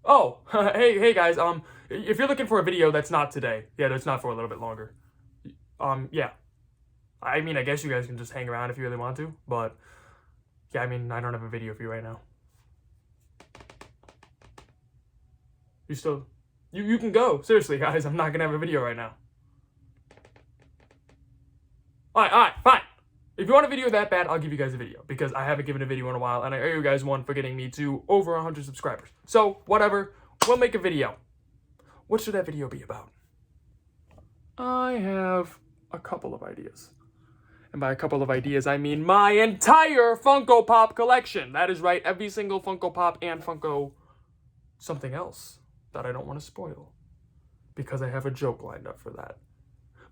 Oh, hey guys, if you're looking for a video that's not today, yeah, that's not for a little bit longer. Yeah. I mean, I guess you guys can just hang around if you really want to, but yeah, I mean, I don't have a video for you right now. You can go. Seriously, guys, I'm not gonna have a video right now. Alright, fine. If you want a video that bad, I'll give you guys a video, because I haven't given a video in a while, and I owe you guys one for getting me to over 100 subscribers. So, whatever, we'll make a video. What should that video be about? I have a couple of ideas. And by a couple of ideas, I mean my entire Funko Pop collection. That is right, every single Funko Pop and Funko something else that I don't want to spoil, because I have a joke lined up for that.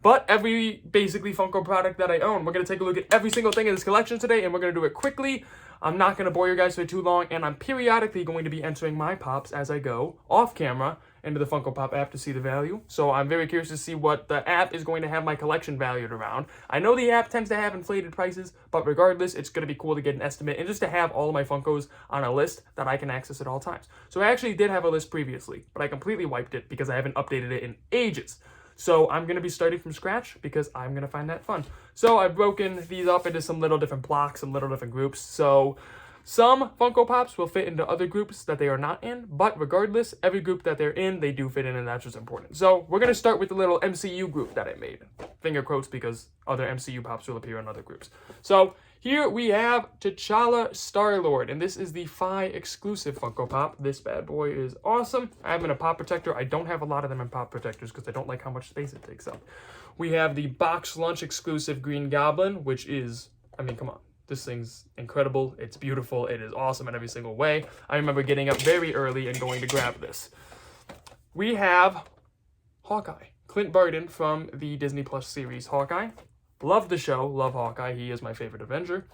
But every basically Funko product that I own, we're going to take a look at every single thing in this collection today, and we're going to do it quickly. I'm not going to bore you guys for too long, and I'm periodically going to be entering my pops as I go off camera into the Funko Pop app to see the value. So I'm very curious to see what the app is going to have my collection valued around. I know the app tends to have inflated prices, but regardless, it's going to be cool to get an estimate and just to have all of my Funkos on a list that I can access at all times. So I actually did have a list previously, but I completely wiped it because I haven't updated it in ages. So I'm going to be starting from scratch because I'm going to find that fun. So I've broken these up into some little different blocks, some little different groups. So some Funko Pops will fit into other groups that they are not in, but regardless, every group that they're in, they do fit in, and that's what's important. So we're going to start with the little MCU group that I made. Finger quotes, because other MCU Pops will appear in other groups. So here we have T'Challa Star-Lord, and this is the Fi exclusive Funko Pop. This bad boy is awesome. I have him in a pop protector. I don't have a lot of them in pop protectors because I don't like how much space it takes up. We have the Box Lunch exclusive Green Goblin, which is, I mean, come on. This thing's incredible. It's beautiful. It is awesome in every single way. I remember getting up very early and going to grab this. We have Hawkeye. Clint Barton from the Disney Plus series Hawkeye. Love the show. Love Hawkeye. He is my favorite Avenger.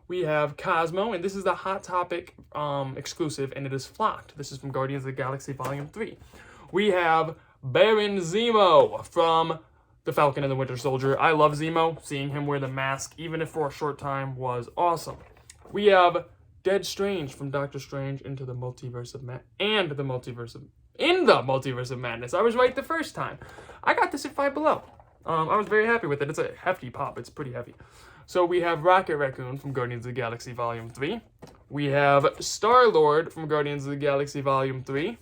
We have Cosmo, and this is the Hot Topic exclusive, and it is flocked. This is from Guardians of the Galaxy Volume 3. We have Baron Zemo from The Falcon and the Winter Soldier. I love Zemo. Seeing him wear the mask, even if for a short time, was awesome. We have Dead Strange from Doctor Strange into the Multiverse of Madness and the Multiverse of Madness. I was right the first time. I got this at Five Below. I was very happy with it. It's a hefty pop. It's pretty heavy. So we have Rocket Raccoon from Guardians of the Galaxy Volume 3. We have Star-Lord from Guardians of the Galaxy Volume 3.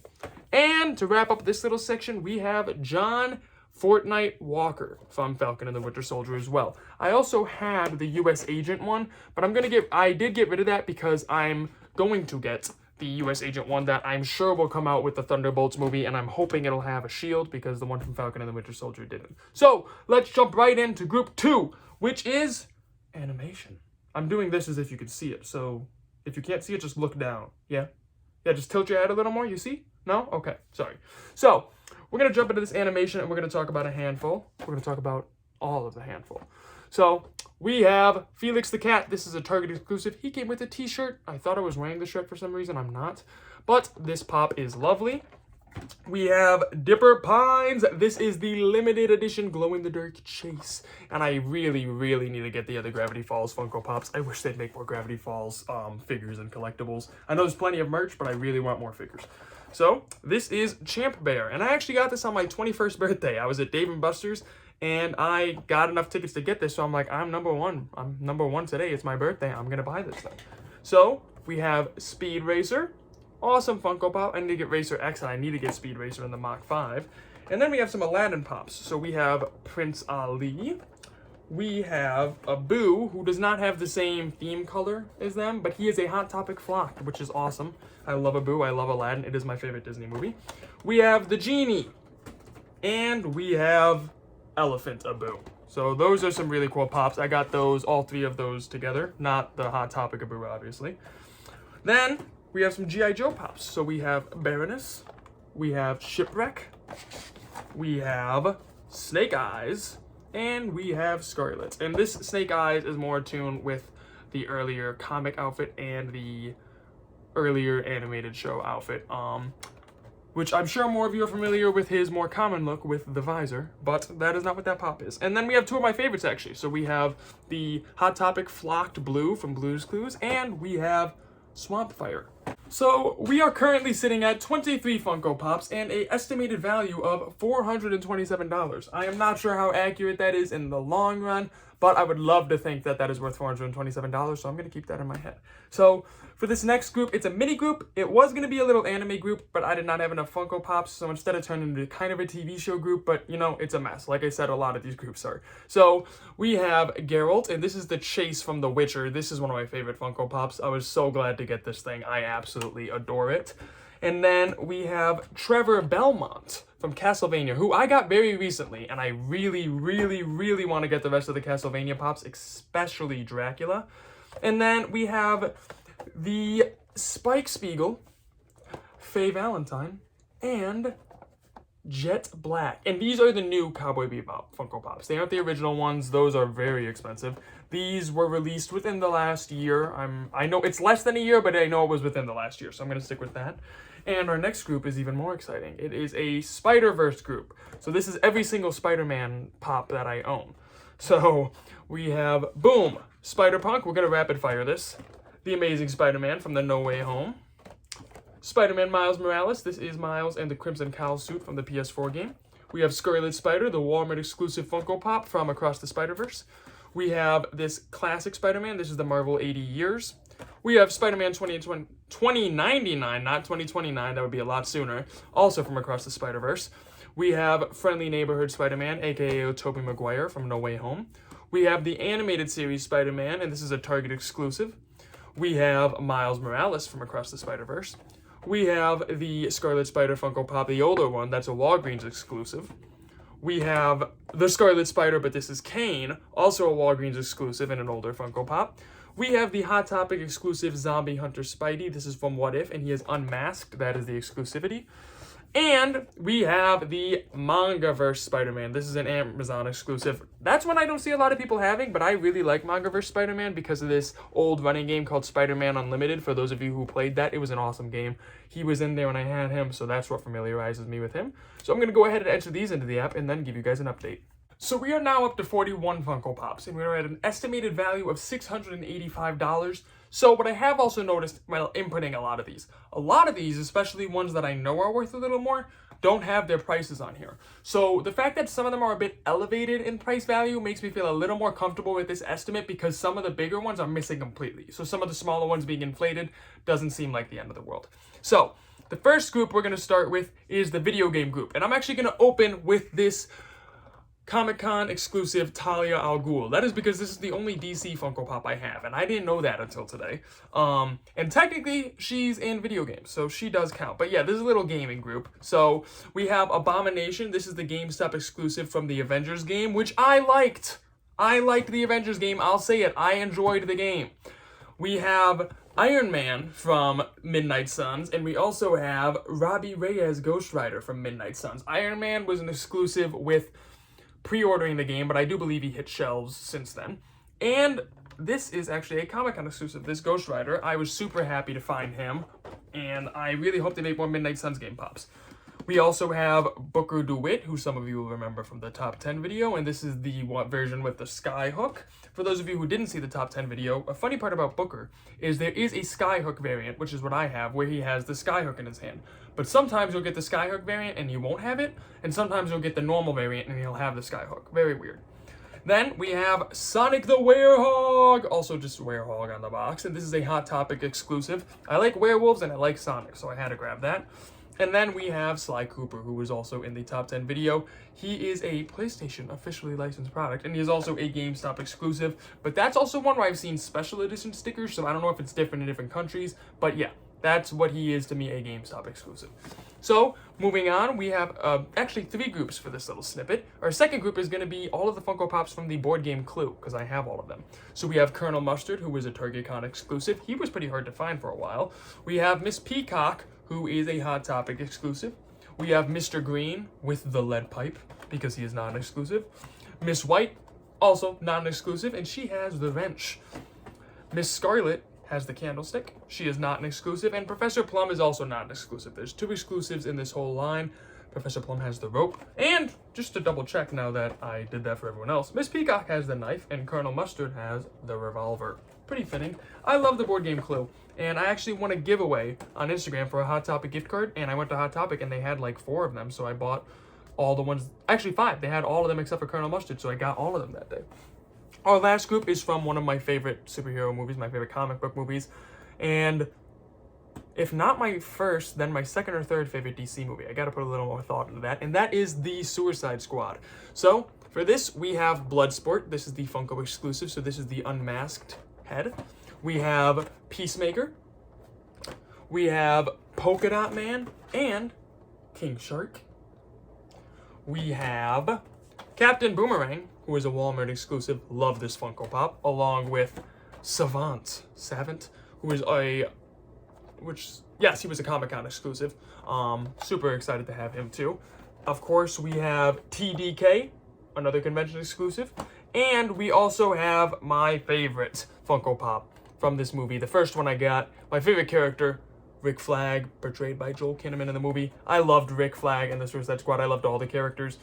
And to wrap up this little section, we have John Fortnite Walker from Falcon and the Winter Soldier as well. I also had the US Agent one, but I did get rid of that because I'm going to get the US Agent one that I'm sure will come out with the Thunderbolts movie, and I'm hoping it'll have a shield because the one from Falcon and the Winter Soldier didn't. So let's jump right into group 2, which is animation. I'm doing this as if you could see it, so if you can't see it, just look down. Yeah, just tilt your head a little more. You see? No? Okay, sorry. So we're going to jump into this animation, and we're going to talk about a handful. We're going to talk about all of the handful. So we have Felix the Cat. This is a Target exclusive. He came with a t-shirt. I thought I was wearing the shirt for some reason. I'm not. But this pop is lovely. We have Dipper Pines. This is the limited edition glow-in-the-dark chase. And I really, really need to get the other Gravity Falls Funko Pops. I wish they'd make more Gravity Falls figures and collectibles. I know there's plenty of merch, but I really want more figures. So this is Champ Bear. And I actually got this on my 21st birthday. I was at Dave & Buster's, and I got enough tickets to get this. So I'm like, I'm number one. I'm number one today. It's my birthday. I'm going to buy this thing. So we have Speed Racer. Awesome Funko Pop. I need to get Racer X, and I need to get Speed Racer in the Mach 5. And then we have some Aladdin Pops. So we have Prince Ali. We have Abu, who does not have the same theme color as them, but he is a Hot Topic flocked, which is awesome. I love Abu. I love Aladdin. It is my favorite Disney movie. We have the Genie. And we have Elephant Abu. So those are some really cool pops. I got those, all three of those together. Not the Hot Topic Abu, obviously. Then we have some G.I. Joe pops. So we have Baroness, we have Shipwreck, we have Snake Eyes, and we have Scarlet. And this Snake Eyes is more attuned with the earlier comic outfit and the earlier animated show outfit, which I'm sure more of you are familiar with his more common look with the visor, but that is not what that pop is. And then we have two of my favorites, actually. So we have the Hot Topic Flocked Blue from Blue's Clues, and we have Swamp Fire. So we are currently sitting at 23 Funko Pops and an estimated value of $427. I am not sure how accurate that is in the long run, but I would love to think that that is worth $427, so I'm going to keep that in my head. So for this next group, it's a mini group. It was going to be a little anime group, but I did not have enough Funko Pops, so instead it turned into kind of a TV show group, but you know, it's a mess. Like I said, a lot of these groups are. So we have Geralt, and this is the Chase from The Witcher. This is one of my favorite Funko Pops. I was so glad to get this thing. I absolutely adore it. And then we have Trevor Belmont from Castlevania, who I got very recently, and I really, really, really want to get the rest of the Castlevania Pops, especially Dracula. And then we have the Spike Spiegel, Faye Valentine, and Jet Black. And these are the new Cowboy Bebop Funko Pops. They aren't the original ones. Those are very expensive. These were released within the last year. I know it's less than a year, but I know it was within the last year, so I'm going to stick with that. And our next group is even more exciting. It is a Spider-Verse group. So this is every single Spider-Man pop that I own. So we have, boom, Spider-Punk. We're going to rapid fire this. The Amazing Spider-Man from the No Way Home. Spider-Man Miles Morales. This is Miles and the Crimson Cowl suit from the PS4 game. We have Scarlet Spider, the Walmart exclusive Funko Pop from Across the Spider-Verse. We have this classic Spider-Man. This is the Marvel 80 Years. We have Spider-Man 2099, not 2029. That would be a lot sooner. Also from Across the Spider-Verse. We have Friendly Neighborhood Spider-Man, aka Tobey Maguire from No Way Home. We have the animated series Spider-Man, and this is a Target exclusive. We have Miles Morales from Across the Spider-Verse. We have the Scarlet Spider Funko Pop, the older one. That's a Walgreens exclusive. We have the Scarlet Spider, but this is Kane, also a Walgreens exclusive and an older Funko Pop. We have the Hot Topic exclusive Zombie Hunter Spidey. This is from What If, and he is unmasked. That is the exclusivity. And we have the Mangaverse Spider-Man. This is an Amazon exclusive. That's one I don't see a lot of people having, but I really like Mangaverse Spider-Man because of this old running game called Spider-Man Unlimited. For those of you who played that, it was an awesome game. He was in there when I had him, so that's what familiarizes me with him. So I'm going to go ahead and enter these into the app and then give you guys an update. So we are now up to 41 Funko Pops, and we're at an estimated value of $685. So what I have also noticed while inputting a lot of these, especially ones that I know are worth a little more, don't have their prices on here. So the fact that some of them are a bit elevated in price value makes me feel a little more comfortable with this estimate because some of the bigger ones are missing completely. So some of the smaller ones being inflated doesn't seem like the end of the world. So the first group we're going to start with is the video game group. And I'm actually going to open with this Comic-Con exclusive Talia al Ghul. That is because this is the only DC Funko Pop I have, and I didn't know that until today. And technically, she's in video games, so she does count. But yeah, this is a little gaming group. So we have Abomination. This is the GameStop exclusive from the Avengers game, which I liked. I liked the Avengers game. I'll say it. I enjoyed the game. We have Iron Man from Midnight Suns, and we also have Robbie Reyes Ghost Rider from Midnight Suns. Iron Man was an exclusive with pre-ordering the game, but I do believe he hit shelves since then. And this is actually a Comic-Con exclusive, this Ghost Rider. I was super happy to find him, and I really hope they make more Midnight Suns game pops. We also have Booker DeWitt, who some of you will remember from the top 10 video, and this is the version with the Skyhook. For those of you who didn't see the top 10 video, a funny part about Booker is there is a Skyhook variant, which is what I have, where he has the Skyhook in his hand. But sometimes you'll get the Skyhook variant and he won't have it, and sometimes you'll get the normal variant and he'll have the Skyhook. Very weird. Then we have Sonic the Werehog, also just Werehog on the box, and this is a Hot Topic exclusive. I like werewolves and I like Sonic, so I had to grab that. And then we have Sly Cooper, who was also in the top 10 video. He is a PlayStation officially licensed product, and he is also a GameStop exclusive. But that's also one where I've seen special edition stickers, so I don't know if it's different in different countries. But yeah, that's what he is to me, a GameStop exclusive. So, moving on, we have actually 3 groups for this little snippet. Our second group is going to be all of the Funko Pops from the board game Clue, because I have all of them. So we have Colonel Mustard, who was a TargetCon exclusive. He was pretty hard to find for a while. We have Miss Peacock, who is a Hot Topic exclusive. We have Mr. Green with the lead pipe, because he is non-exclusive. Miss White, also non-exclusive, and she has the wrench. Miss Scarlet has the candlestick. She is not an exclusive, and Professor Plum is also not an exclusive. There's 2 exclusives in this whole line. Professor Plum has the rope, and just to double check now that I did that for everyone else, Miss Peacock has the knife, and Colonel Mustard has the revolver. Pretty fitting. I love the board game Clue, And I actually won a giveaway on Instagram for a Hot Topic gift card, and I went to Hot Topic and they had like 4 of them, so I bought all the ones, actually 5. They had all of them except for Colonel Mustard, so I got all of them that day. Our last group is from one of my favorite superhero movies, my favorite comic book movies, and if not my first, then my second or third favorite DC movie. I gotta put a little more thought into that, and that is the Suicide Squad. So, for this, we have Bloodsport. This is the Funko exclusive, so this is the unmasked head. We have Peacemaker. We have Polka Dot Man and King Shark. We have Captain Boomerang, who is a Walmart exclusive. Love this Funko Pop. Along with Savant, who is he was a Comic-Con exclusive. Super excited to have him too. Of course, we have TDK, another convention exclusive. And we also have my favorite Funko Pop from this movie. The first one I got, my favorite character, Rick Flag, portrayed by Joel Kinnaman in the movie. I loved Rick Flag and the Suicide Squad. I loved all the characters.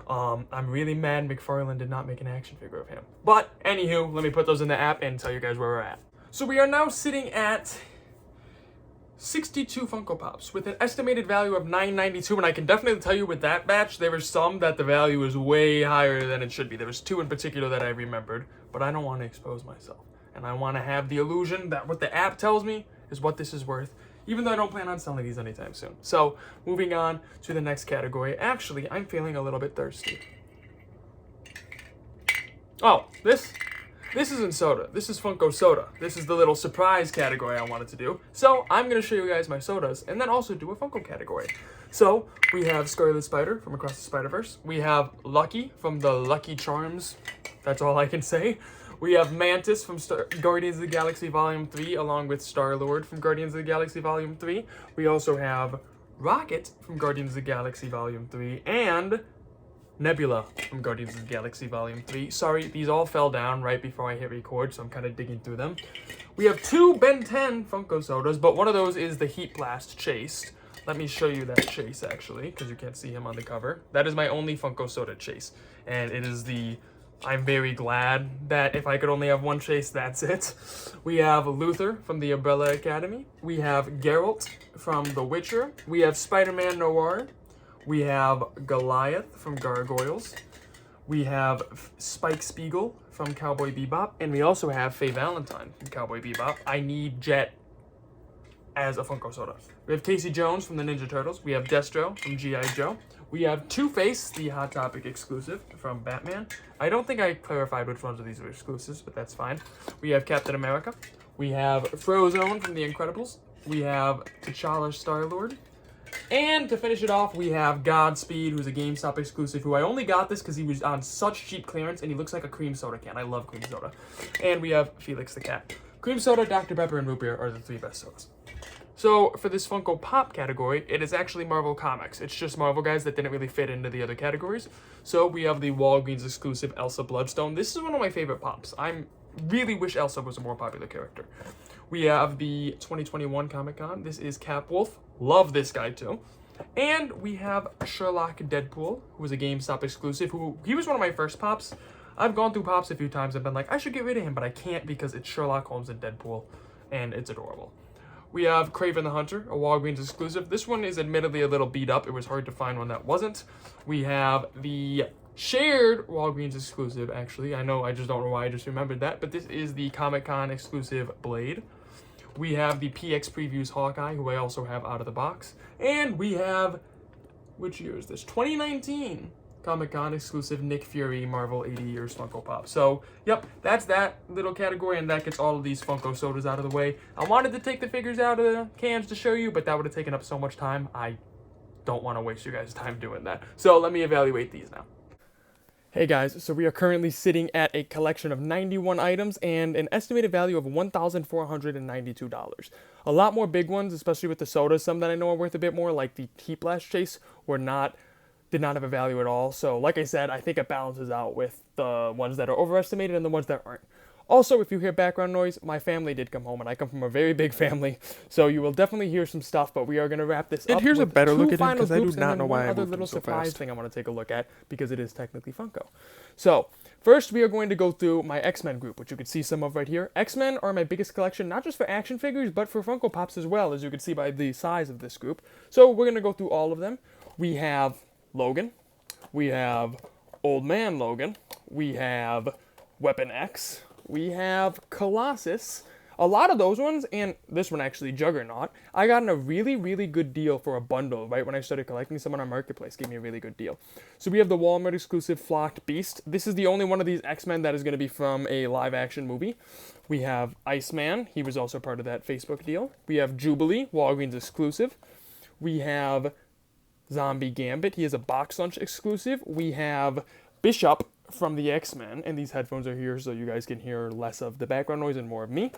I'm really mad McFarlane did not make an action figure of him. But, anywho, let me put those in the app and tell you guys where we're at. So we are now sitting at 62 Funko Pops with an estimated value of $9.92, and I can definitely tell you with that batch, there were some that the value was way higher than it should be. There was 2 in particular that I remembered, but I don't want to expose myself. And I want to have the illusion that what the app tells me is what this is worth, even though I don't plan on selling these anytime soon. So, moving on to the next category. Actually, I'm feeling a little bit thirsty. Oh, this isn't soda. This is Funko Soda. This is the little surprise category I wanted to do. So, I'm going to show you guys my sodas and then also do a Funko category. So, we have Scarlet Spider from Across the Spider-Verse. We have Lucky from the Lucky Charms. That's all I can say. We have Mantis from Guardians of the Galaxy Volume 3, along with Star-Lord from Guardians of the Galaxy Volume 3. We also have Rocket from Guardians of the Galaxy Volume 3, and Nebula from Guardians of the Galaxy Volume 3. Sorry, these all fell down right before I hit record, so I'm kind of digging through them. We have 2 Ben 10 Funko Sodas, but one of those is the Heat Blast Chase. Let me show you that Chase, actually, because you can't see him on the cover. That is my only Funko Soda Chase, and it is the... I'm very glad that if I could only have one Chase, that's it. We have Luther from the Umbrella Academy. We have Geralt from The Witcher. We have Spider-Man Noir. We have Goliath from Gargoyles. We have Spike Spiegel from Cowboy Bebop. And we also have Faye Valentine from Cowboy Bebop. I need Jet as a Funko Soda. We have Casey Jones from the Ninja Turtles. We have Destro from G.I. Joe. We have Two-Face, the Hot Topic exclusive from Batman. I don't think I clarified which ones of these are exclusives, but that's fine. We have Captain America. We have Frozone from The Incredibles. We have T'Challa Star-Lord. And to finish it off, we have Godspeed, who's a GameStop exclusive, who I only got this because he was on such cheap clearance, and he looks like a cream soda can. I love cream soda. And we have Felix the Cat. Cream soda, Dr. Pepper, and root beer are the 3 best sodas. So, for this Funko Pop category, it is actually Marvel Comics. It's just Marvel guys that didn't really fit into the other categories. So, we have the Walgreens exclusive Elsa Bloodstone. This is one of my favorite pops. I really wish Elsa was a more popular character. We have the 2021 Comic-Con. This is Cap Wolf. Love this guy, too. And we have Sherlock Deadpool, who was a GameStop exclusive. He was one of my first pops. I've gone through pops a few times and been like, I should get rid of him, but I can't because it's Sherlock Holmes and Deadpool, and it's adorable. We have Kraven the Hunter, a Walgreens exclusive. This one is admittedly a little beat up. It was hard to find one that wasn't. We have the shared Walgreens exclusive, actually. I know, I just don't know why I just remembered that, but this is the Comic-Con exclusive Blade. We have the PX Previews Hawkeye, who I also have out of the box. And we have, which year is this? 2019 Comic-Con exclusive Nick Fury Marvel 80 Years Funko Pop. So, yep, that's that little category, and that gets all of these Funko Sodas out of the way. I wanted to take the figures out of the cans to show you, but that would have taken up so much time. I don't want to waste your guys' time doing that. So, let me evaluate these now. Hey guys, so we are currently sitting at a collection of 91 items and an estimated value of $1,492. A lot more big ones, especially with the sodas, some that I know are worth a bit more, like the Heat Blast Chase, did not have a value at all. So like I said, I think it balances out with the ones that are overestimated and the ones that aren't. Also, if you hear background noise, my family did come home, and I come from a very big family, so you will definitely hear some stuff, but we are going to wrap this up. And here's a with better two look at him, final because I do groups, and not then know why one I other moved little him so surprise fast. thing I want to take a look at, because it is technically Funko. So, first we are going to go through my X-Men group, which you can see some of right here. X-Men are my biggest collection, not just for action figures, but for Funko Pops as well, as you can see by the size of this group. So, we're going to go through all of them. We have Logan. We have Old Man Logan. We have Weapon X. We have Colossus. A lot of those ones, and this one actually, Juggernaut, I got in a really, really good deal for a bundle right when I started collecting. Someone on Marketplace gave me a really good deal. So we have the Walmart exclusive Flocked Beast. This is the only one of these X-Men that is going to be from a live action movie. We have Iceman. He was also part of that Facebook deal. We have Jubilee, Walgreens exclusive. We have Zombie Gambit. He is a box lunch exclusive. We have Bishop from the X-Men, and these headphones are here so you guys can hear less of the background noise and more of me.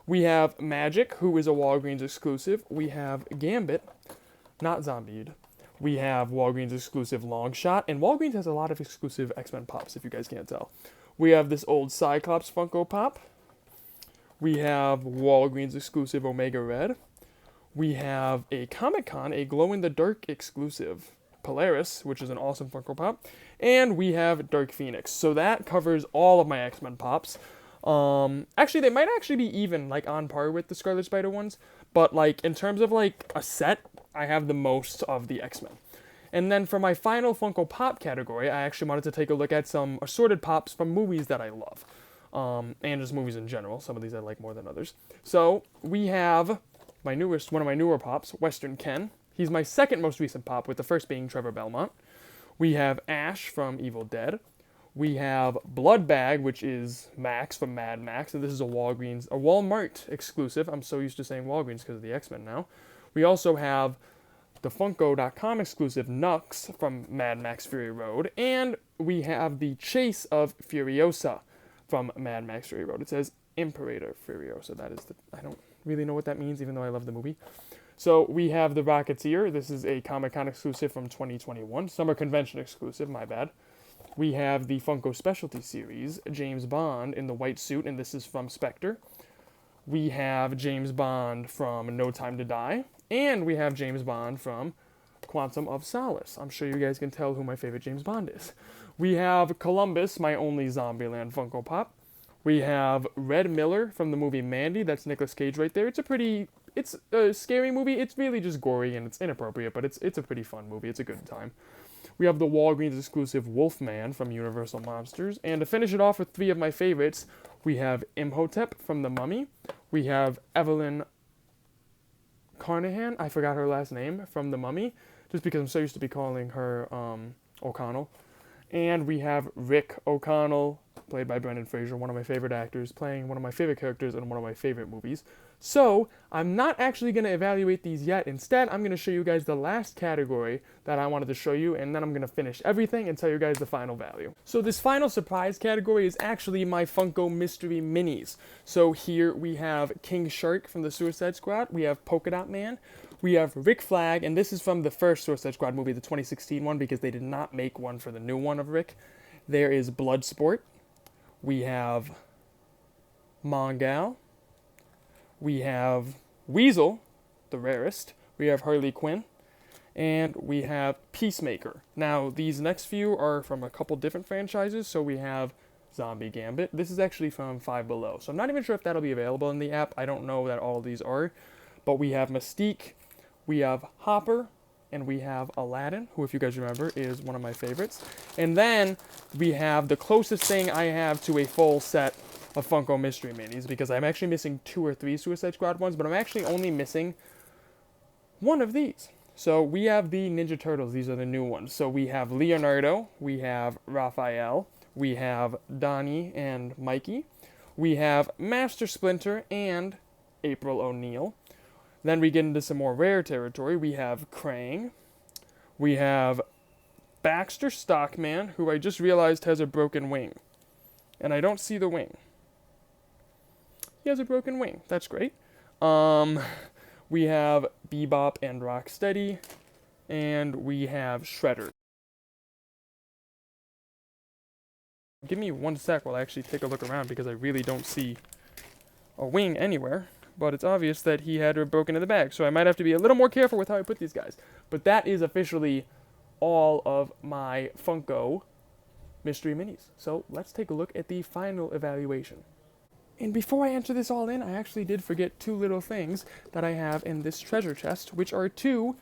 We have Magic, who is a Walgreens exclusive. We have Gambit, not Zombied. We have Walgreens exclusive Longshot, and Walgreens has a lot of exclusive X-Men Pops, if you guys can't tell. We have this old Cyclops Funko Pop. We have Walgreens exclusive Omega Red. We have a Comic-Con, a glow-in-the-dark exclusive Polaris, which is an awesome Funko Pop. And we have Dark Phoenix. So that covers all of my X-Men Pops. Actually, they might actually be even, like, on par with the Scarlet Spider ones. But, like, in terms of, like, a set, I have the most of the X-Men. And then for my final Funko Pop category, I actually wanted to take a look at some assorted Pops from movies that I love. And just movies in general. Some of these I like more than others. So, we have one of my newer Pops, Western Ken. He's my second most recent Pop, with the first being Trevor Belmont. We have Ash from Evil Dead. We have Blood Bag, which is Max from Mad Max, and this is a Walmart exclusive. I'm so used to saying Walgreens because of the X-Men now. We also have the Funko.com exclusive Nux from Mad Max Fury Road, and we have the Chase of Furiosa from Mad Max Fury Road. It says Imperator Furiosa. I don't really know what that means, even though I love the movie. So we have the Rocketeer. This is a Comic-Con exclusive from 2021. Summer Convention exclusive, my bad. We have the Funko Specialty Series, James Bond in the white suit, and this is from Spectre. We have James Bond from No Time to Die, and we have James Bond from Quantum of Solace. I'm sure you guys can tell who my favorite James Bond is. We have Columbus, my only Zombieland Funko Pop. We have Red Miller from the movie Mandy. That's Nicolas Cage right there. It's a scary movie. It's really just gory and it's inappropriate, but it's a pretty fun movie. It's a good time. We have the Walgreens exclusive Wolfman from Universal Monsters. And to finish it off with three of my favorites, we have Imhotep from The Mummy. We have Evelyn Carnahan, I forgot her last name, from The Mummy, just because I'm so used to be calling her O'Connell. And we have Rick O'Connell, played by Brendan Fraser, one of my favorite actors, playing one of my favorite characters in one of my favorite movies. So, I'm not actually going to evaluate these yet. Instead, I'm going to show you guys the last category that I wanted to show you, and then I'm going to finish everything and tell you guys the final value. So this final surprise category is actually my Funko Mystery Minis. So here we have King Shark from the Suicide Squad, we have Polka Dot Man, we have Rick Flag, and this is from the first Suicide Squad movie, the 2016 one, because they did not make one for the new one of Rick. There is Bloodsport. We have Mongal. We have Weasel, the rarest. We have Harley Quinn. And we have Peacemaker. Now, these next few are from a couple different franchises. So we have Zombie Gambit. This is actually from Five Below. So I'm not even sure if that'll be available in the app. I don't know that all of these are. But we have Mystique. We have Hopper. And we have Aladdin, who, if you guys remember, is one of my favorites. And then we have the closest thing I have to a full set of Funko Mystery Minis, because I'm actually missing 2 or 3 Suicide Squad ones, but I'm actually only missing one of these. So we have the Ninja Turtles. These are the new ones. So we have Leonardo, we have Raphael, we have Donnie and Mikey, we have Master Splinter and April O'Neil. Then we get into some more rare territory. We have Krang. We have Baxter Stockman, who I just realized has a broken wing. And I don't see the wing. He has a broken wing. That's great. We have Bebop and Rocksteady. And we have Shredder. Give me 1 sec while I actually take a look around because I really don't see a wing anywhere. But it's obvious that he had her broken in the bag, so I might have to be a little more careful with how I put these guys. But that is officially all of my Funko mystery minis. So let's take a look at the final evaluation. And before I enter this all in, I actually did forget 2 little things that I have in this treasure chest, which are 2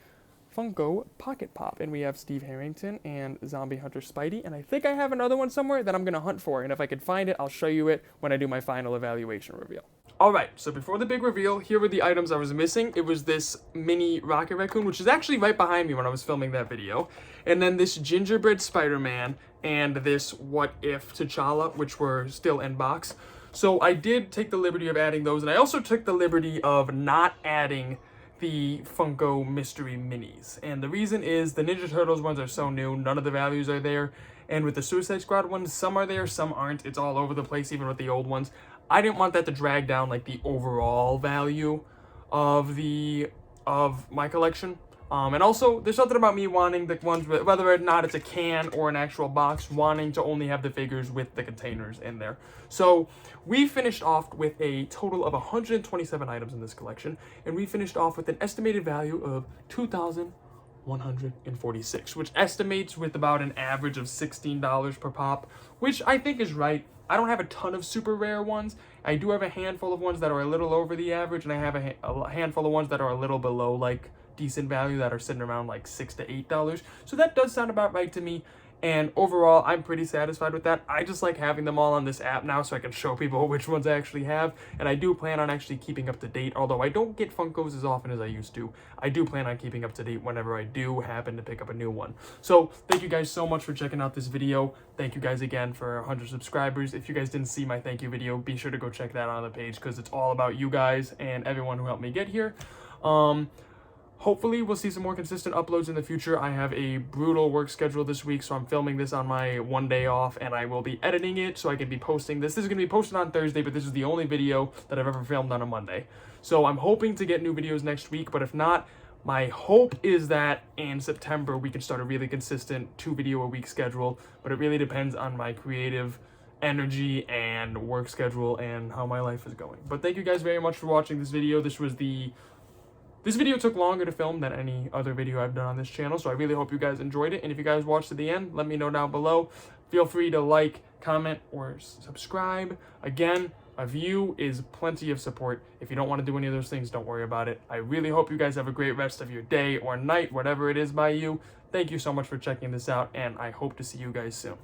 Funko Pocket Pop. And we have Steve Harrington and Zombie Hunter Spidey. And I think I have another one somewhere that I'm going to hunt for. And if I can find it, I'll show you it when I do my final evaluation reveal. Alright, so before the big reveal, here were the items I was missing. It was this mini Rocket Raccoon, which is actually right behind me when I was filming that video. And then this gingerbread Spider-Man and this What If T'Challa, which were still in box. So I did take the liberty of adding those, and I also took the liberty of not adding the Funko Mystery Minis. And the reason is the Ninja Turtles ones are so new, none of the values are there. And with the Suicide Squad ones, some are there, some aren't. It's all over the place, even with the old ones. I didn't want that to drag down like the overall value of my collection. And also, there's something about me wanting the ones, whether or not it's a can or an actual box, wanting to only have the figures with the containers in there. So we finished off with a total of 127 items in this collection, and we finished off with an estimated value of $2,146, which estimates with about an average of $16 per pop, which I think is right. I don't have a ton of super rare ones. I do have a handful of ones that are a little over the average, and I have a handful of ones that are a little below like decent value that are sitting around like $6 to $8. So that does sound about right to me. And overall, I'm pretty satisfied with that. I just like having them all on this app now so I can show people which ones I actually have. And I do plan on actually keeping up to date, although I don't get Funkos as often as I used to. I do plan on keeping up to date whenever I do happen to pick up a new one. So thank you guys so much for checking out this video. Thank you guys again for 100 subscribers. If you guys didn't see my thank you video, be sure to go check that out on the page because it's all about you guys and everyone who helped me get here. Hopefully, we'll see some more consistent uploads in the future. I have a brutal work schedule this week, so I'm filming this on my 1 day off, and I will be editing it so I can be posting this. This is going to be posted on Thursday, but this is the only video that I've ever filmed on a Monday. So I'm hoping to get new videos next week, but if not, my hope is that in September we can start a really consistent 2 video a week schedule, but it really depends on my creative energy and work schedule and how my life is going. But thank you guys very much for watching this video. This video took longer to film than any other video I've done on this channel, so I really hope you guys enjoyed it. And if you guys watched to the end, let me know down below. Feel free to like, comment, or subscribe. Again, a view is plenty of support. If you don't want to do any of those things, don't worry about it. I really hope you guys have a great rest of your day or night, whatever it is by you. Thank you so much for checking this out, and I hope to see you guys soon.